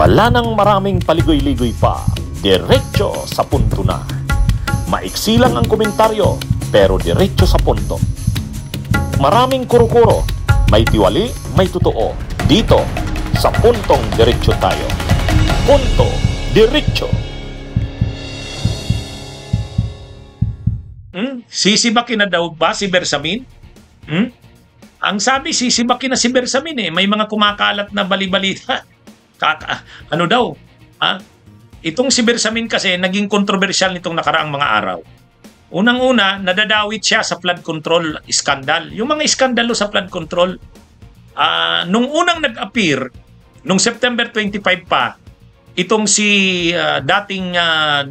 Wala nang maraming paligoy-ligoy pa, diretso sa punto na. Maiksi lang ang komentaryo, pero diretso sa punto. Maraming kuro-kuro, may tiwali, may totoo. Dito, sa Puntong Diretso tayo. Punto Diretso. Sisibakin na daw ba si Bersamin? Ang sabi, sisibakin na si Bersamin eh. May mga kumakalat na bali-balita. Ano daw? Itong si Bersamin kasi naging kontrobersyal nitong nakaraang mga araw. Unang-una, nadadawit siya sa flood control scandal. Yung mga iskandalo sa flood control, nung unang nag-appear, nung September 25 pa, itong si dating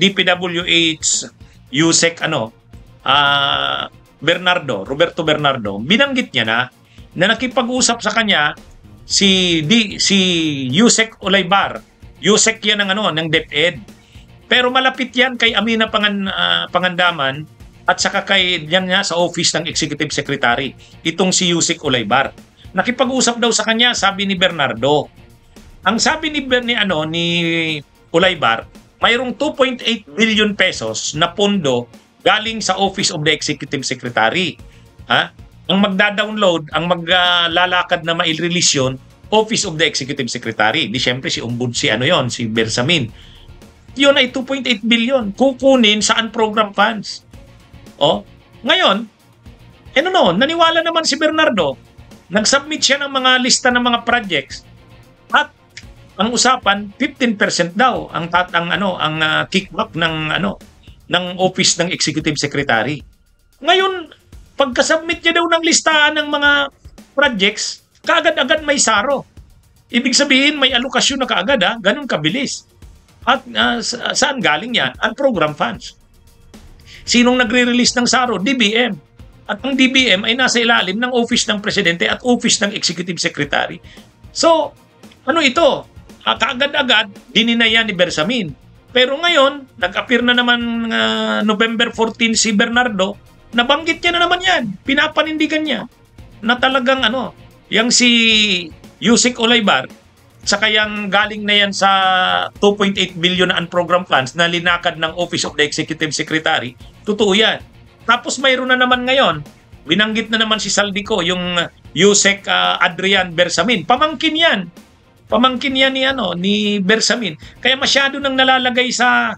DPWH Yusek Roberto Bernardo, binanggit niya na nakipag-usap sa kanya si Yusek Olaybar. Yusek yan ng DepEd. Pero malapit yan kay Amina Pangandaman at saka kay yan nga sa office ng Executive Secretary. Itong si Yusek Olaybar. Nakipag-usap daw sa kanya, sabi ni Bernardo. Ang sabi ni Olaybar, mayroong 2.8 billion pesos na pondo galing sa Office of the Executive Secretary. Ang magda-download, ang maglalakad na ma-release yun, Office of the Executive Secretary. Di syempre si si Bersamin. Yun ay 2.8 billion. Kukunin sa unprogrammed funds. Ngayon, naniwala naman si Bernardo. Nag-submit siya ng mga lista ng mga projects at ang usapan 15% daw ang kickback ng Office ng Executive Secretary. Ngayon, pagka-submit niya daw ng listahan ng mga projects, kaagad-agad may saro. Ibig sabihin, may alokasyon na kaagad, ganun kabilis. At saan galing yan? Ang program funds. Sinong nagre-release ng saro? DBM. At ang DBM ay nasa ilalim ng Office ng Presidente at Office ng Executive Secretary. So, ito? Kaagad-agad, dininayan ni Bersamin. Pero ngayon, nag-appear na naman November 14 si Bernardo, nabanggit niya na naman yan. Pinapanindigan niya na talagang yung si Yusek Olaybar, saka yung galing na yan sa 2.8 billion na unprogrammed funds na linakad ng Office of the Executive Secretary, totoo yan. Tapos mayroon na naman ngayon, binanggit na naman si Saldico, yung Yusek Adrian Bersamin. Pamangkin yan ni Bersamin. Kaya masyado nang nalalagay sa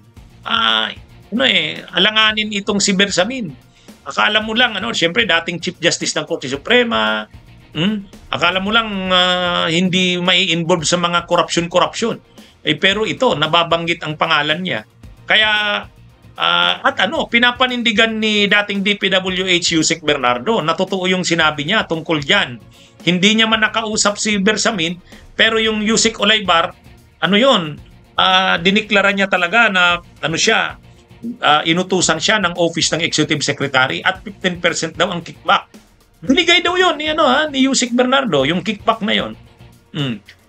alanganin itong si Bersamin. Akala mo lang syempre dating Chief Justice ng Korte Suprema. Akala mo lang hindi mai-involve sa mga corruption. Pero ito, nababanggit ang pangalan niya. Kaya pinapanindigan ni dating DPWH Yusek Bernardo na totoo yung sinabi niya tungkol diyan. Hindi niya man nakausap si Bersamin, pero yung Yusek Olaybar, diniklara niya talaga na inutusan siya ng Office ng Executive Secretary at 15% daw ang kickback. Binigay daw yun ni Yusek Bernardo, yung kickback na yun.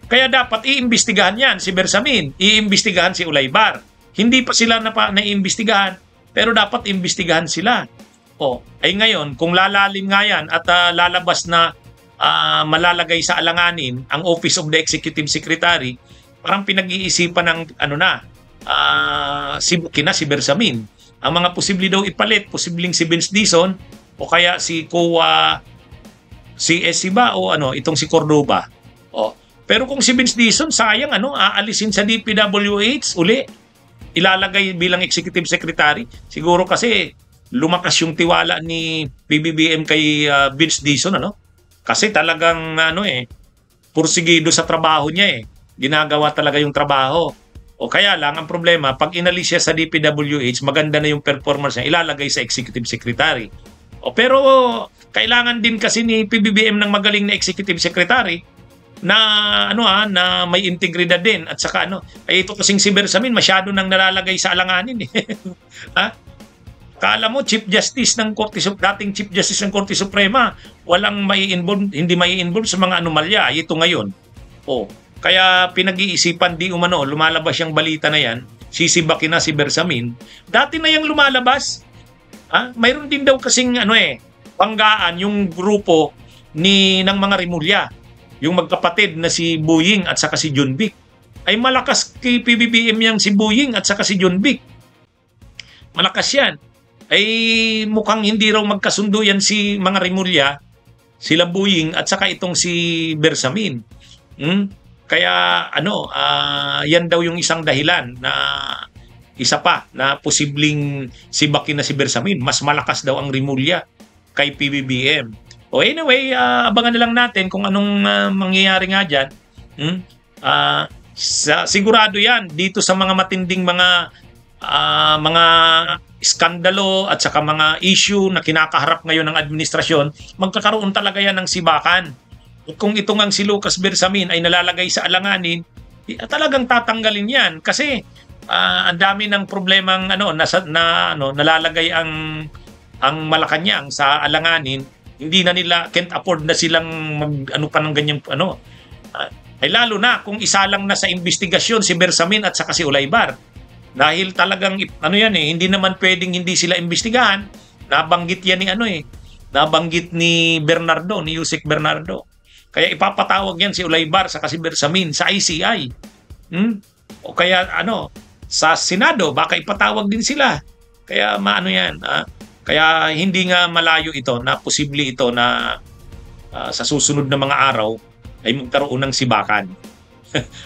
Kaya dapat iimbestigahan yan si Bersamin, iimbestigahan si Olaybar. Hindi pa sila naiimbestigahan, pero dapat iimbestigahan sila. Ay ngayon, kung lalalim nga yan at lalabas na malalagay sa alanganin ang Office of the Executive Secretary, parang pinag-iisipan ng si Bersamin. Ang mga posible daw ipalit, posibleng si Vince Dizon o kaya si SC ba o itong si Cordova. Pero kung si Vince Dizon, sayang aalisin sa DPWH uli, ilalagay bilang Executive Secretary. Siguro kasi lumakas yung tiwala ni PBBM kay Vince Dizon kasi talagang pursigido sa trabaho niya ginagawa talaga yung trabaho. Kaya lang ang problema, pag inalis siya sa DPWH, maganda na yung performance niya, ilalagay sa Executive Secretary. Pero kailangan din kasi ni PBBM ng magaling na Executive Secretary na na may integridad din at saka ito kasing si Bersamin masyado nang nalalagay sa alanganin Kala mo Chief Justice ng dating Chief Justice ng Korte Suprema, walang hindi mai-involve sa mga anomalya. Ito ngayon. Kaya pinag-iisipan lumalabas yung balita na yan, sisibakin na si Bersamin. Dati na yung lumalabas. Mayroon din daw kasing banggaan yung grupo ng mga Rimulya. Yung magkapatid na si Boying at saka si Junvic. ay malakas kay PBBM yang si Boying at saka si John Vic. Malakas yan. Ay mukhang hindi raw magkasundo yan si mga Rimulya, sila Boying at saka itong si Bersamin. Kaya yan daw yung isang dahilan na isa pa na posibleng sibakin na si Bersamin. Mas malakas daw ang Rimulya kay PBBM. O anyway, abangan na lang natin kung anong mangyayari nga dyan. Sigurado yan dito sa mga matinding mga iskandalo at saka mga issue na kinakaharap ngayon ng administrasyon, magkakaroon talaga yan ng sibakan. Kung ito ngang si Lucas Bersamin ay nalalagay sa alanganin, talagang tatanggalin yan kasi ang dami ng problemang nalalagay ang Malacanang sa alanganin, hindi na nila can't afford na silang pa ng ganyang ay lalo na kung isa lang na sa investigasyon si Bersamin at saka si Ulaybar. Dahil talagang hindi naman pwedeng hindi sila imbestigahan. Nabanggit yan nabanggit ni Bernardo, ni Yusek Bernardo. Kaya ipapatawag yan si Ulaybar saka si Bersamin sa ICI. O kaya sa Senado baka ipatawag din sila. Kaya yan. Kaya hindi nga malayo ito na posible ito na sa susunod na mga araw ay magkaroon ng sibakan.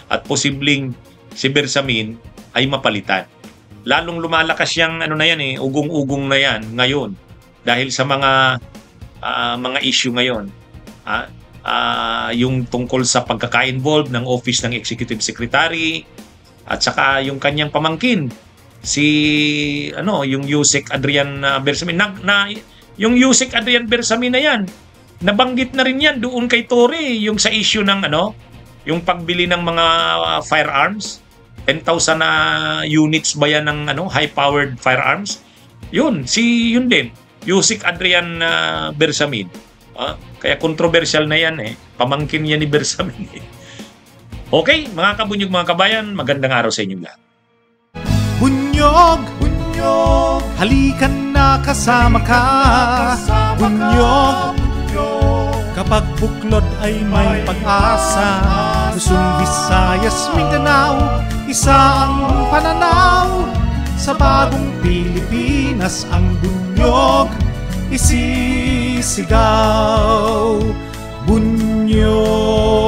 At posibleng si Bersamin ay mapalitan. Lalong lumalakas yung ugong-ugong na yan ngayon dahil sa mga issue ngayon. Yung tungkol sa pagkaka-involve ng Office ng Executive Secretary at saka yung kanyang pamangkin yung Yusek Adrian Bersamin. Yung Yusek Adrian Bersamin na yan, nabanggit na rin yan doon kay Tory yung sa issue ng yung pagbili ng mga firearms. 10,000 na units ba yan ng high-powered firearms? Yun din. Yusek Adrian Bersamin. Kaya controversial na yan Pamangkin yan ni Bersamin Okay, mga kabunyog, mga kabayan, magandang araw sa inyo lahat. Bunyog, bunyog, halikan na kasama ka. Bunyog, kapag buklod ay may pag-asa. Luzon, Visayas, Mindanao, isa ang pananaw. Sa bagong Pilipinas ang bunyog isisigaw. Bunyog.